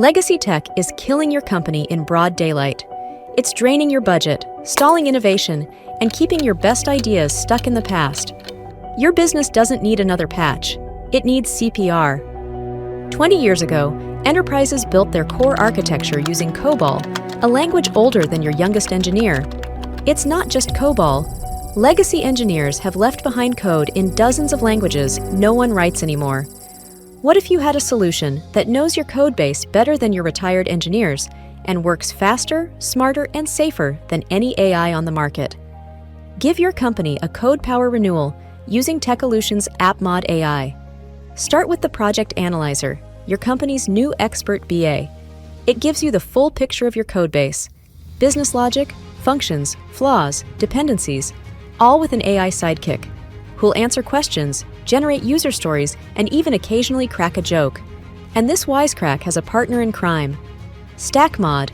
Legacy tech is killing your company in broad daylight. It's draining your budget, stalling innovation, and keeping your best ideas stuck in the past. Your business doesn't need another patch. It needs CPR. 20 years ago, enterprises built their core architecture using COBOL, a language older than your youngest engineer. It's not just COBOL. Legacy engineers have left behind code in dozens of languages no one writes anymore. What if you had a solution that knows your code base better than your retired engineers and works faster, smarter, and safer than any AI on the market? Give your company a code power renewal using Techolution's AppMod.AI. Start with the Project Analyzer, your company's new expert BA. It gives you the full picture of your code base, business logic, functions, flaws, dependencies, all with an AI sidekick, who'll answer questions, generate user stories, and even occasionally crack a joke. And this wisecrack has a partner in crime. StackMod,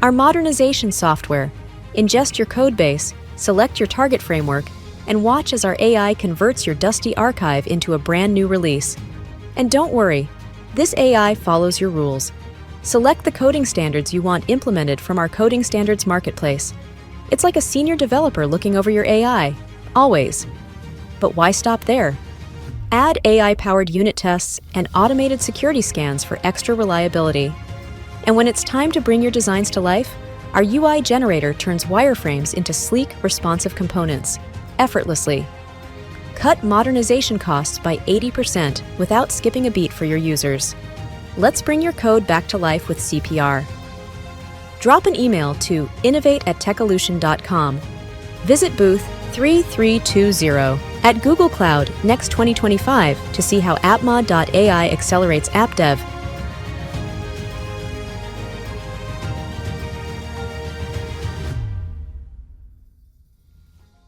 our modernization software. Ingest your code base, select your target framework, and watch as our AI converts your dusty archive into a brand new release. And don't worry, this AI follows your rules. Select the coding standards you want implemented from our Coding Standards Marketplace. It's like a senior developer looking over your AI, always. But why stop there? Add AI-powered unit tests and automated security scans for extra reliability. And when it's time to bring your designs to life, our UI generator turns wireframes into sleek, responsive components, effortlessly. Cut modernization costs by 80% without skipping a beat for your users. Let's bring your code back to life with CPR. Drop an email to innovate@techolution.com. Visit booth 3320 at Google Cloud Next 2025 to see how AppMod.AI accelerates app dev